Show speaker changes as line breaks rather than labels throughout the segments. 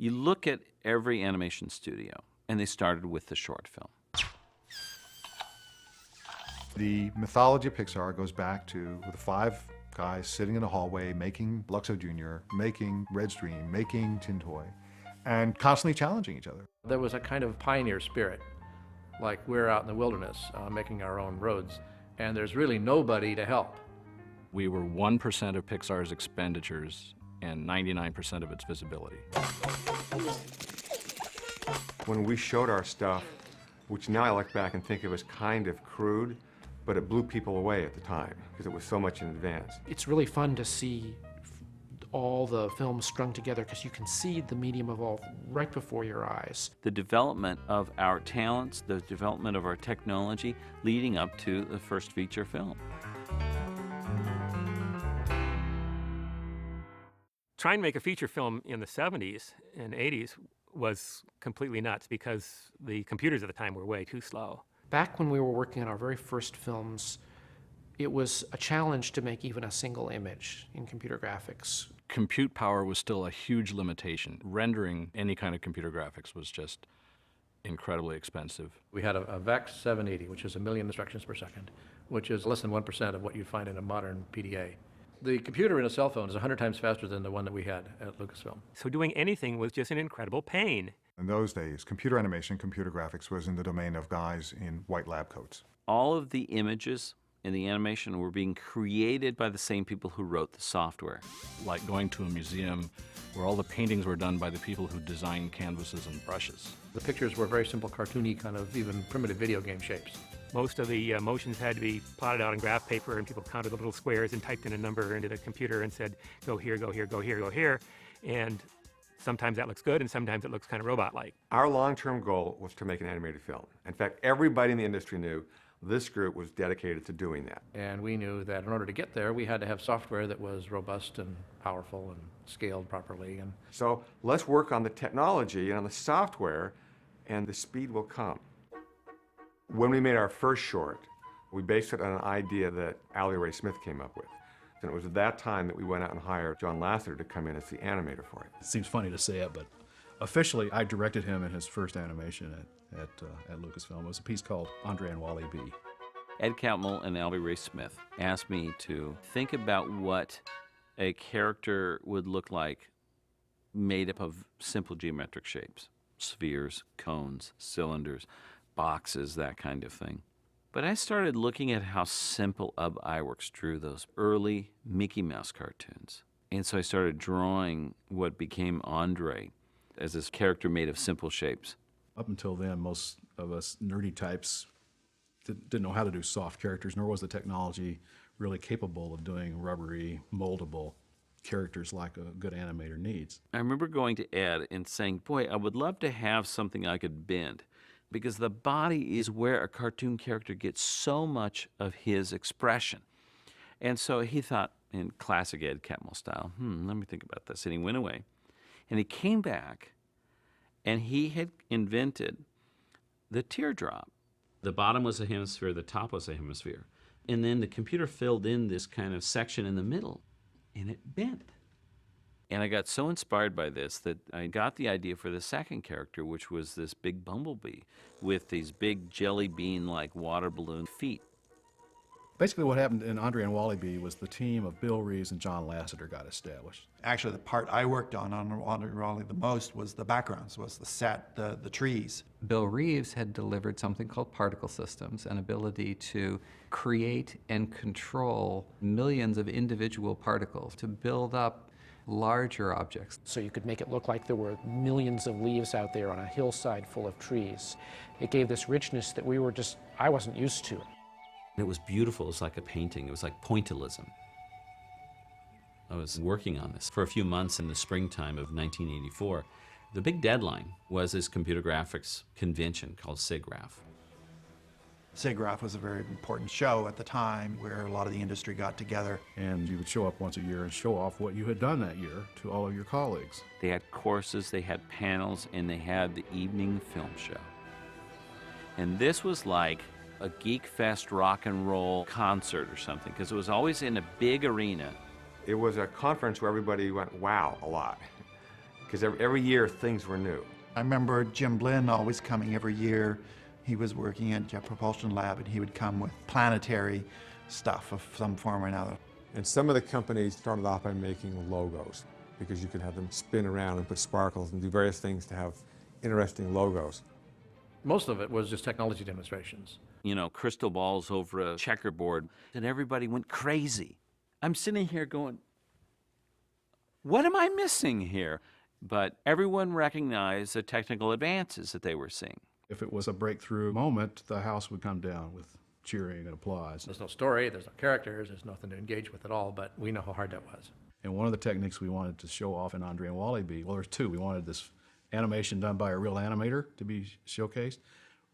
You look at every animation studio, and they started with the short film.
The mythology of Pixar goes back to the 5 guys sitting in a hallway making Luxo Jr., making Red Stream, making Tin Toy, and constantly challenging each other.
There was a kind of pioneer spirit, like we're out in the wilderness making our own roads, and there's really nobody to help.
We were 1% of Pixar's expenditures and 99% of its visibility.
When we showed our stuff, which now I look back and think of as kind of crude, but it blew people away at the time because it was so much in advance.
It's really fun to see all the films strung together because you can see the medium evolve right before your eyes.
The development of our talents, the development of our technology leading up to the first feature film.
Trying to make a feature film in the 70s and 80s was completely nuts because the computers at the time were way too slow.
Back when we were working on our very first films, it was a challenge to make even a single image in computer graphics.
Compute power was still a huge limitation. Rendering any kind of computer graphics was just incredibly expensive.
We had a VEX 780, which is 1 million instructions per second, which is less than 1% of what you'd find in a modern PDA. The computer in a cell phone is 100 times faster than the one that we had at Lucasfilm.
So doing anything was just an incredible pain.
In those days, computer animation, computer graphics was in the domain of guys in white lab coats.
All of the images in the animation were being created by the same people who wrote the software.
Like going to a museum where all the paintings were done by the people who designed canvases and brushes.
The pictures were very simple, cartoony, kind of even primitive video game shapes.
Most of the motions had to be plotted out on graph paper, and people counted the little squares and typed in a number into the computer and said, go here, go here, go here, go here. And sometimes that looks good, and sometimes it looks kind of robot-like.
Our long-term goal was to make an animated film. In fact, everybody in the industry knew this group was dedicated to doing that.
And we knew that in order to get there, we had to have software that was robust and powerful and scaled properly. And
so let's work on the technology and on the software, and the speed will come. When we made our first short, we based it on an idea that Allie Ray Smith came up with. And it was at that time that we went out and hired John Lasseter to come in as the animator for it.
It seems funny to say it, but officially I directed him in his first animation at Lucasfilm. It was a piece called Andre and Wally B.
Ed Catmull and Allie Ray Smith asked me to think about what a character would look like made up of simple geometric shapes. Spheres, cones, cylinders, boxes, that kind of thing. But I started looking at how simple Ub Iwerks drew those early Mickey Mouse cartoons. And so I started drawing what became Andre as this character made of simple shapes.
Up until then, most of us nerdy types didn't know how to do soft characters, nor was the technology really capable of doing rubbery, moldable characters like a good animator needs.
I remember going to Ed and saying, boy, I would love to have something I could bend, because the body is where a cartoon character gets so much of his expression. And so he thought, in classic Ed Catmull style, let me think about this. And he went away. And he came back, and he had invented the teardrop. The bottom was a hemisphere, the top was a hemisphere. And then the computer filled in this kind of section in the middle, and it bent. And I got so inspired by this that I got the idea for the second character, which was this big bumblebee with these big jelly bean-like water balloon feet.
Basically what happened in Andre and Wally B was the team of Bill Reeves and John Lasseter got established.
Actually, the part I worked on Andre and Wally the most was the backgrounds, was the set, the trees.
Bill Reeves had delivered something called particle systems, an ability to create and control millions of individual particles to build up larger objects.
So you could make it look like there were millions of leaves out there on a hillside full of trees. It gave this richness that I wasn't used to.
It was beautiful. It was like a painting. It was like pointillism. I was working on this for a few months in the springtime of 1984. The big deadline was this computer graphics convention called Sigraph.
Sigraph was a very important show at the time where a lot of the industry got together.
And you would show up once a year and show off what you had done that year to all of your colleagues.
They had courses, they had panels, and they had the evening film show. And this was like a Geek Fest rock and roll concert or something, because it was always in a big arena.
It was a conference where everybody went, wow, a lot. because every year things were new.
I remember Jim Blinn always coming every year. He was working at Jet Propulsion Lab, and he would come with planetary stuff of some form or another.
And some of the companies started off by making logos, because you could have them spin around and put sparkles and do various things to have interesting logos.
Most of it was just technology demonstrations.
You know, crystal balls over a checkerboard, and everybody went crazy. I'm sitting here going, what am I missing here? But everyone recognized the technical advances that they were seeing.
If it was a breakthrough moment, the house would come down with cheering and applause.
There's no story, there's no characters, there's nothing to engage with at all, but we know how hard that was.
And one of the techniques we wanted to show off in Andre and Wally be, well, there's two. We wanted this animation done by a real animator to be showcased.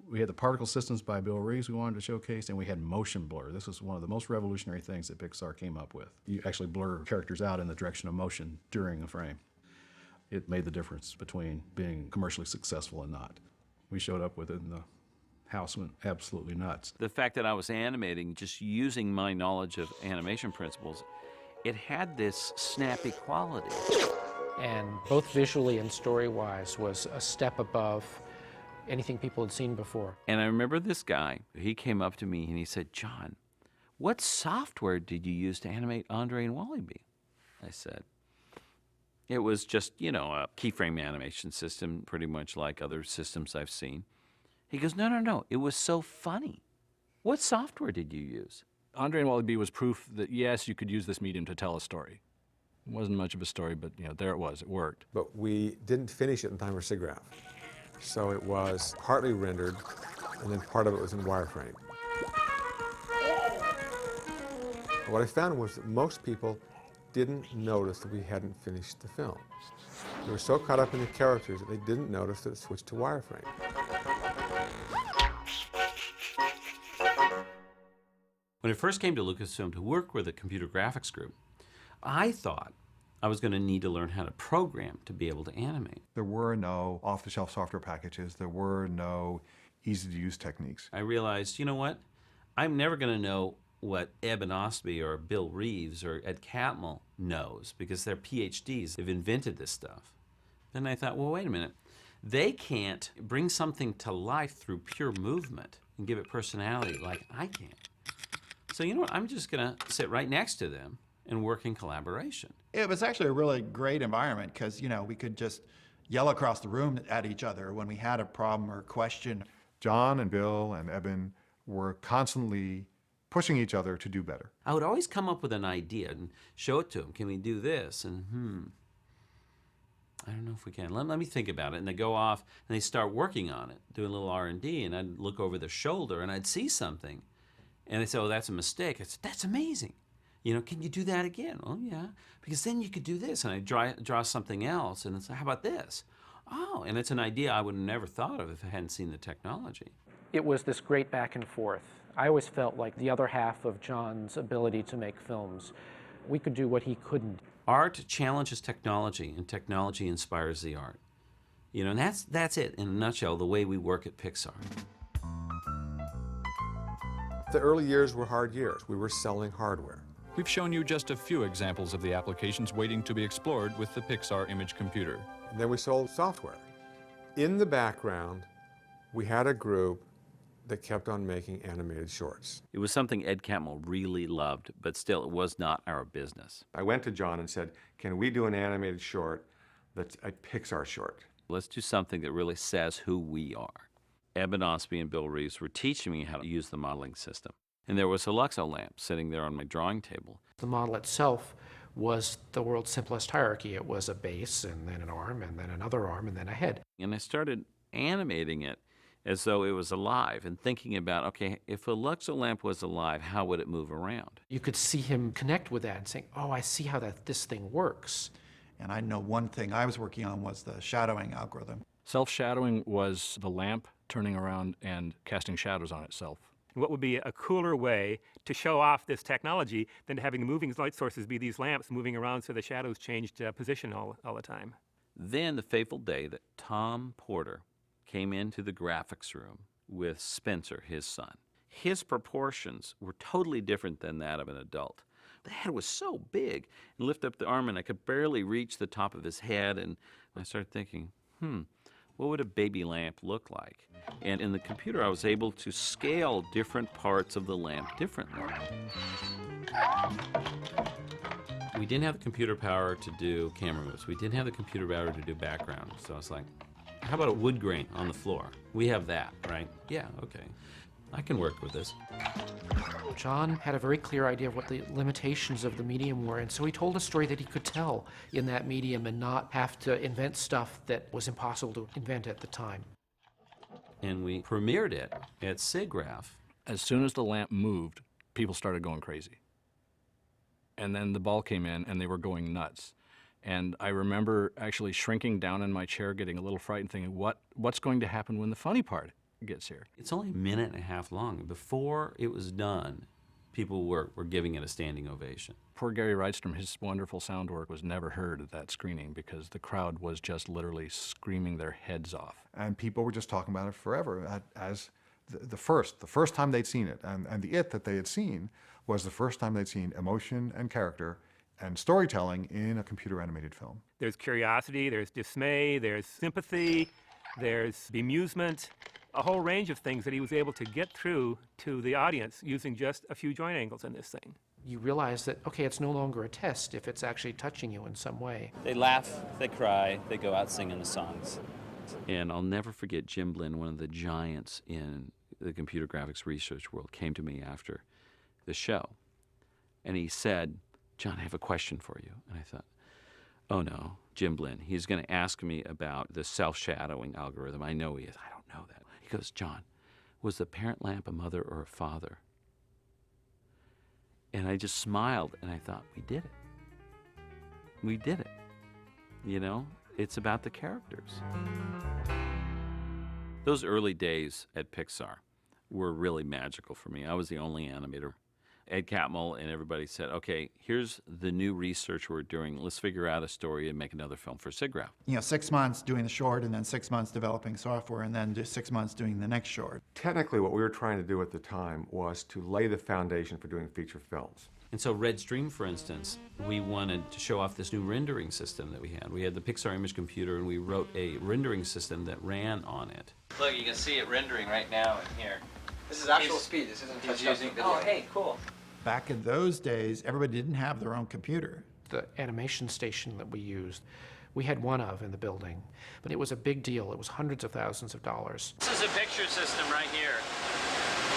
We had the particle systems by Bill Reeves we wanted to showcase, and we had motion blur. This was one of the most revolutionary things that Pixar came up with. You actually blur characters out in the direction of motion during a frame. It made the difference between being commercially successful and not. We showed up with it, and the house went absolutely nuts.
The fact that I was animating, just using my knowledge of animation principles, it had this snappy quality.
And both visually and story-wise was a step above anything people had seen before.
And I remember this guy, he came up to me and he said, John, what software did you use to animate Andre and Wally? I said, it was just, you know, a keyframe animation system, pretty much like other systems I've seen. He goes, no, it was so funny. What software did you use?
Andre and Wally was proof that, yes, you could use this medium to tell a story. It wasn't much of a story, but, you know, there it was. It worked.
But we didn't finish it in time for Sigraph. So it was partly rendered, and then part of it was in wireframe. What I found was that most people didn't notice that we hadn't finished the film. They were so caught up in the characters that they didn't notice that it switched to wireframe.
When I first came to Lucasfilm to work with the computer graphics group, I thought I was going to need to learn how to program to be able to animate.
There were no off-the-shelf software packages. There were no easy-to-use techniques.
I realized, you know what? I'm never going to know what Eben Osby or Bill Reeves or Ed Catmull knows because they're PhDs. They've invented this stuff. Then I thought, well, wait a minute. They can't bring something to life through pure movement and give it personality like I can. So you know what? I'm just going to sit right next to them and work in collaboration.
It was actually a really great environment because, you know, we could just yell across the room at each other when we had a problem or question.
John and Bill and Eben were constantly pushing each other to do better.
I would always come up with an idea and show it to them. Can we do this? And I don't know if we can. Let me think about it. And they go off and they start working on it, doing a little R&D, and I'd look over their shoulder and I'd see something. And they say, oh, that's a mistake. I said, that's amazing. You know, can you do that again? Oh, yeah, because then you could do this. And I draw something else, and it's, how about this? Oh, and it's an idea I would have never thought of if I hadn't seen the technology.
It was this great back and forth. I always felt like the other half of John's ability to make films. We could do what he couldn't.
Art challenges technology, and technology inspires the art. You know, and that's it, in a nutshell, the way we work at Pixar.
The early years were hard years. We were selling hardware.
We've shown you just a few examples of the applications waiting to be explored with the Pixar image computer.
And then we sold software. In the background, we had a group that kept on making animated shorts.
It was something Ed Catmull really loved, but still, it was not our business.
I went to John and said, can we do an animated short that's a Pixar short?
Let's do something that really says who we are. Eben Osby and Bill Reeves were teaching me how to use the modeling system. And there was a Luxo lamp sitting there on my drawing table.
The model itself was the world's simplest hierarchy. It was a base, and then an arm, and then another arm, and then a head.
And I started animating it as though it was alive and thinking about, okay, if a Luxo lamp was alive, how would it move around?
You could see him connect with that and saying, oh, I see how this thing works.
And I know one thing I was working on was the shadowing algorithm.
Self-shadowing was the lamp turning around and casting shadows on itself.
What would be a cooler way to show off this technology than having the moving light sources be these lamps moving around so the shadows changed position all the time?
Then the fateful day that Tom Porter came into the graphics room with Spencer, his son. His proportions were totally different than that of an adult. the head was so big. And lift up the arm, and I could barely reach the top of his head. And I started thinking, what would a baby lamp look like? And in the computer, I was able to scale different parts of the lamp differently. We didn't have the computer power to do camera moves. We didn't have the computer power to do background. So I was like, how about a wood grain on the floor? We have that, right? Yeah, okay. I can work with this.
John had a very clear idea of what the limitations of the medium were, and so he told a story that he could tell in that medium and not have to invent stuff that was impossible to invent at the time.
And we premiered it at Sigraph.
As soon as the lamp moved, people started going crazy. And then the ball came in, and they were going nuts. And I remember actually shrinking down in my chair, getting a little frightened, thinking, what's going to happen when the funny part gets here?
It's only a minute and a half long. Before it was done, people were giving it a standing ovation.
Poor Gary Rydstrom, his wonderful sound work was never heard at that screening because the crowd was just literally screaming their heads off.
And people were just talking about it forever as the first time they'd seen it. And the it that they had seen was the first time they'd seen emotion and character and storytelling in a computer animated film.
There's curiosity, there's dismay, there's sympathy, there's bemusement, a whole range of things that he was able to get through to the audience using just a few joint angles in this thing.
You realize that, okay, it's no longer a test if it's actually touching you in some way.
They laugh, they cry, they go out singing the songs.
And I'll never forget Jim Blinn, one of the giants in the computer graphics research world, came to me after the show. And he said, John, I have a question for you. And I thought, oh no, Jim Blinn, he's going to ask me about the self-shadowing algorithm. I know he is. I don't know that. He goes, John, was the parent lamp a mother or a father? And I just smiled, and I thought, we did it. We did it. You know, it's about the characters. Those early days at Pixar were really magical for me. I was the only animator. Ed Catmull and everybody said, okay, here's the new research we're doing. Let's figure out a story and make another film for Sigraph.
6 months doing the short and then 6 months developing software and then 6 months doing the next short.
Technically, what we were trying to do at the time was to lay the foundation for doing feature films.
And so Red Stream, for instance, we wanted to show off this new rendering system that we had. We had the Pixar image computer, and we wrote a rendering system that ran on it.
Look, you can see it rendering right now in here.
This is actual speed. This isn't touched up video.
Oh, hey, cool.
Back in those days, everybody didn't have their own computer.
The animation station that we used, we had one of in the building, but it was a big deal. It was hundreds of thousands of dollars.
This is a picture system right here.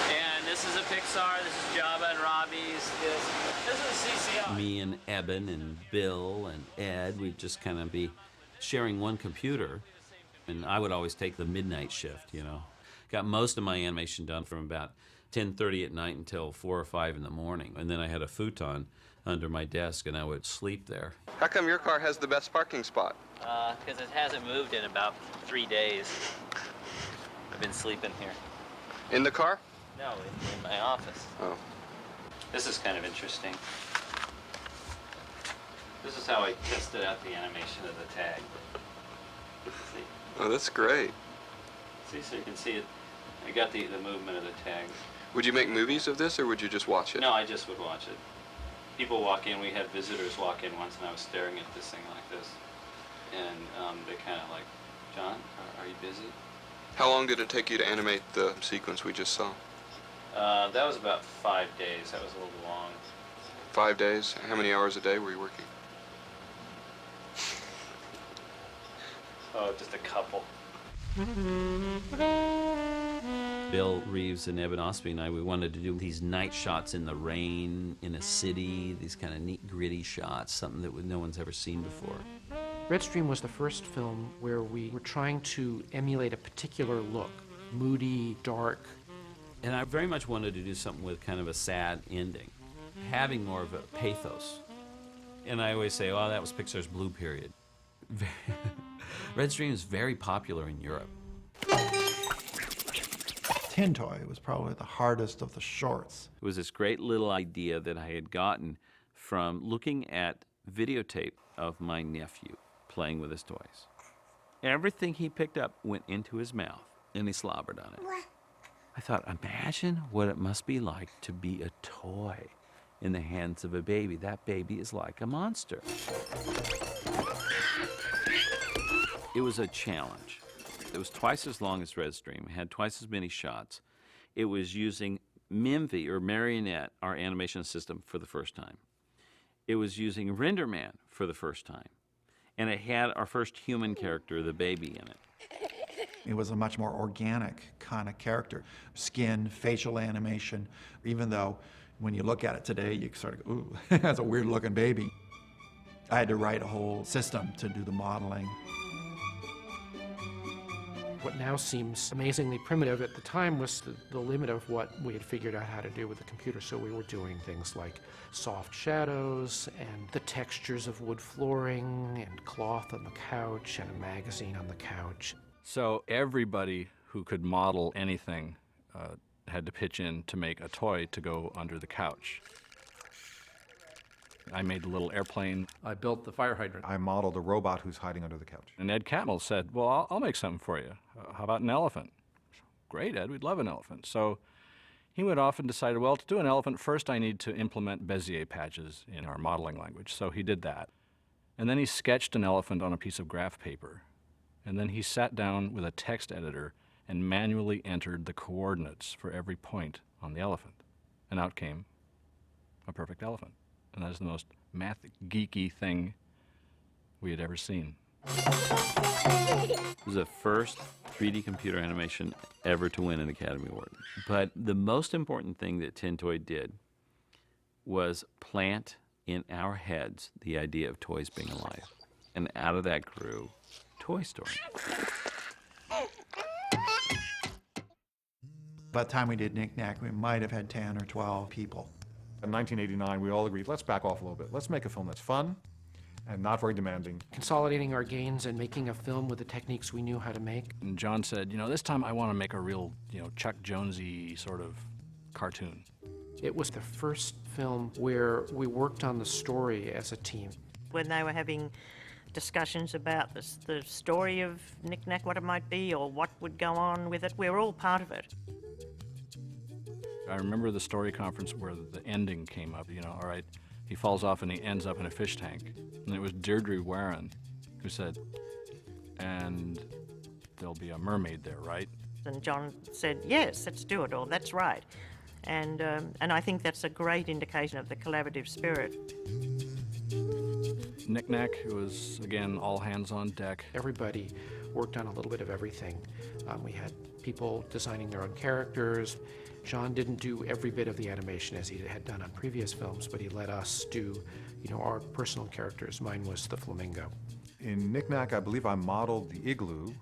And this is a Pixar, this is Jabba and Robbie's, this is CCI.
Me and Eben and Bill and Ed, we'd just kind of be sharing one computer, and I would always take the midnight shift, you know. Got most of my animation done from about 10:30 at night until 4 or 5 in the morning. And then I had a futon under my desk, and I would sleep there.
How come your car has the best parking spot?
Because it hasn't moved in about 3 days. I've been sleeping here.
In the car?
No, in my office.
Oh.
This is kind of interesting. This is how I tested out the animation of the tag. See?
Oh, that's great.
See, so you can see it. I got the movement of the tags.
Would you make movies of this, or would you just watch it?
No, I just would watch it. People walk in. We had visitors walk in once, and I was staring at this thing like this. And they kind of like, John, are you busy?
How long did it take you to animate the sequence we just saw?
That was about 5 days. That was a little long.
5 days? How many hours a day were you working?
Oh, just a couple.
Bill Reeves and Eben Osby and I, we wanted to do these night shots in the rain, in a city, these kind of neat, gritty shots, something that no one's ever seen before.
Red Stream was the first film where we were trying to emulate a particular look, moody, dark.
And I very much wanted to do something with kind of a sad ending, having more of a pathos. And I always say, oh, that was Pixar's blue period. Red Stream is very popular in Europe.
Tin Toy was probably the hardest of the shorts.
It was this great little idea that I had gotten from looking at videotape of my nephew playing with his toys. Everything he picked up went into his mouth, and he slobbered on it. I thought, imagine what it must be like to be a toy in the hands of a baby. That baby is like a monster. It was a challenge. It was twice as long as Red Stream, had twice as many shots. It was using Mimvy, or Marionette, our animation system, for the first time. It was using RenderMan for the first time. And it had our first human character, the baby, in it.
It was a much more organic kind of character. Skin, facial animation, even though when you look at it today, you sort of go, ooh, that's a weird looking baby. I had to write a whole system to do the modeling.
What now seems amazingly primitive at the time was the limit of what we had figured out how to do with the computer. So we were doing things like soft shadows and the textures of wood flooring and cloth on the couch and a magazine on the couch.
So everybody who could model anything had to pitch in to make a toy to go under the couch. I made a little airplane.
I built the fire hydrant.
I modeled a robot who's hiding under the couch.
And Ed Catmull said, well, I'll make something for you. How about an elephant? Great, Ed, we'd love an elephant. So he went off and decided, well, to do an elephant, first I need to implement Bezier patches in our modeling language. So he did that. And then he sketched an elephant on a piece of graph paper. And then he sat down with a text editor and manually entered the coordinates for every point on the elephant. And out came a perfect elephant. And that is the most math geeky thing we had ever seen.
It was the first 3D computer animation ever to win an Academy Award. But the most important thing that Tintoy did was plant in our heads the idea of toys being alive. And out of that grew Toy Story.
By the time we did Knickknack, we might have had 10 or 12 people.
In 1989, we all agreed, let's back off a little bit. Let's make a film that's fun and not very demanding.
Consolidating our gains and making a film with the techniques we knew how to make.
And John said, this time I want to make a real, Chuck Jonesy sort of cartoon.
It was the first film where we worked on the story as a team.
When they were having discussions about the story of Knickknack, what it might be, or what would go on with it, we were all part of it.
I remember the story conference where the ending came up, all right, he falls off and he ends up in a fish tank. And it was Deirdre Warren who said, and there'll be a mermaid there, right?
And John said, yes, let's do it, or that's right. And I think that's a great indication of the collaborative spirit.
Knickknack, it was, again, all hands on deck.
Everybody worked on a little bit of everything. We had people designing their own characters. John didn't do every bit of the animation as he had done on previous films, but he let us do, our personal characters. Mine was the flamingo.
In Knickknack, I believe I modeled the igloo.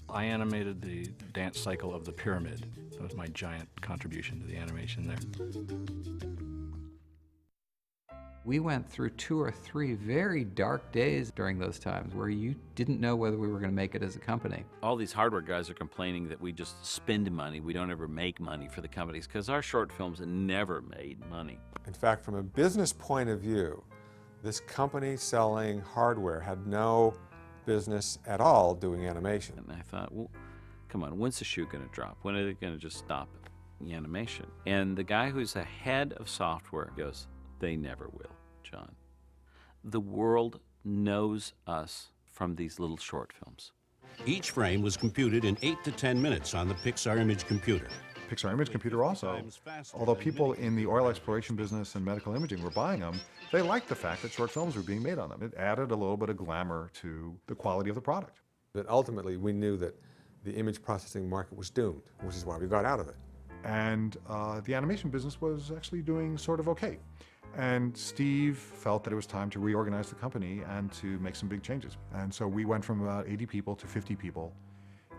I animated the dance cycle of the pyramid. That was my giant contribution to the animation there.
We went through 2 or 3 very dark days during those times where you didn't know whether we were going to make it as a company.
All these hardware guys are complaining that we just spend money. We don't ever make money for the companies because our short films never made money.
In fact, from a business point of view, this company selling hardware had no business at all doing animation.
And I thought, well, come on, when's the shoe going to drop? When are they going to just stop the animation? And the guy who's the head of software goes, they never will, John. The world knows us from these little short films.
Each frame was computed in 8 to 10 minutes on the Pixar image computer.
Pixar image computer also, although people in the oil exploration business and medical imaging were buying them, they liked the fact that short films were being made on them. It added a little bit of glamour to the quality of the product.
But ultimately, we knew that the image processing market was doomed, which is why we got out of it.
And the animation business was actually doing sort of okay. And Steve felt that it was time to reorganize the company and to make some big changes. And so we went from about 80 people to 50 people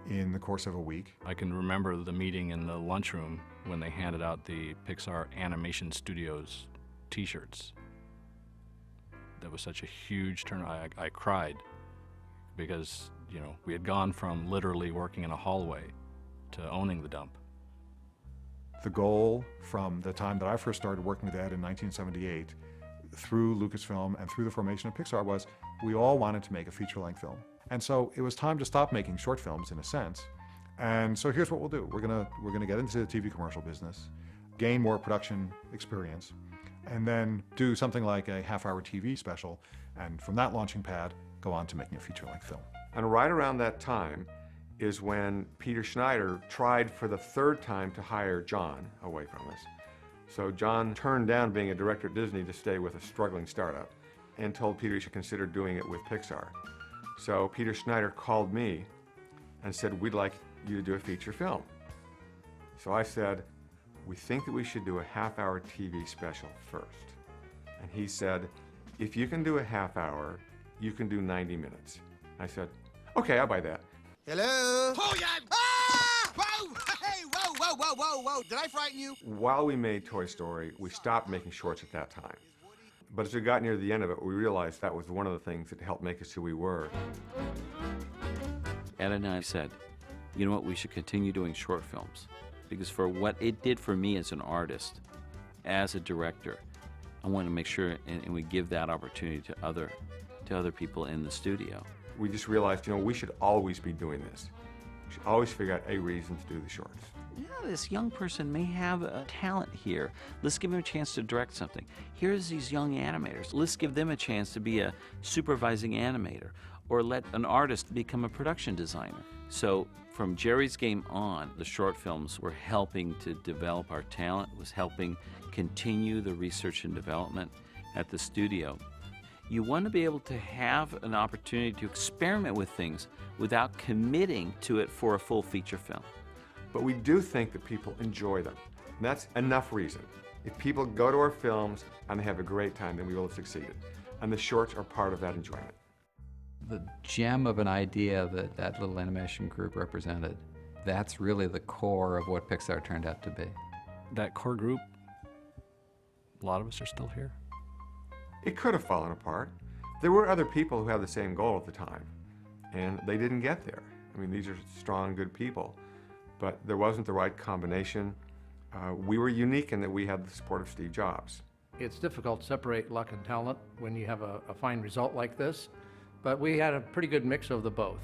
in the course of a week.
I can remember the meeting in the lunchroom when they handed out the Pixar Animation Studios t-shirts. That was such a huge turnout. I cried because, we had gone from literally working in a hallway to owning the dump.
The goal from the time that I first started working with Ed in 1978 through Lucasfilm and through the formation of Pixar was we all wanted to make a feature-length film. And so it was time to stop making short films in a sense. And so here's what we'll do. We're gonna get into the TV commercial business, gain more production experience, and then do something like a half-hour TV special, and from that launching pad, go on to making a feature-length film.
And right around that time is when Peter Schneider tried for the third time to hire John away from us. So John turned down being a director at Disney to stay with a struggling startup and told Peter he should consider doing it with Pixar. So Peter Schneider called me and said, we'd like you to do a feature film. So I said, we think that we should do a half-hour TV special first. And he said, if you can do a half hour, you can do 90 minutes. I said, okay, I'll buy that.
Hello? Oh, yeah! Ah! Whoa! Hey, whoa, whoa, whoa, whoa, whoa! Did I frighten you?
While we made Toy Story, we stopped making shorts at that time. But as we got near the end of it, we realized that was one of the things that helped make us who we were.
Ed and I said, you know what, we should continue doing short films. Because for what it did for me as an artist, as a director, I want to make sure and we give that opportunity to other people in the studio.
We just realized, you know, we should always be doing this. We should always figure out a reason to do the shorts.
Yeah, this young person may have a talent here. Let's give him a chance to direct something. Here's these young animators. Let's give them a chance to be a supervising animator, or let an artist become a production designer. So from Jerry's Game on, the short films were helping to develop our talent, was helping continue the research and development at the studio. You want to be able to have an opportunity to experiment with things without committing to it for a full feature film.
But we do think that people enjoy them. And that's enough reason. If people go to our films and they have a great time, then we will have succeeded. And the shorts are part of that enjoyment.
The gem of an idea that that little animation group represented, that's really the core of what Pixar turned out to be.
That core group, a lot of us are still here.
It could have fallen apart. There were other people who had the same goal at the time, and they didn't get there. I mean, these are strong, good people, but there wasn't the right combination. We were unique in that we had the support of Steve Jobs.
It's difficult to separate luck and talent when you have a fine result like this, but we had a pretty good mix of the both.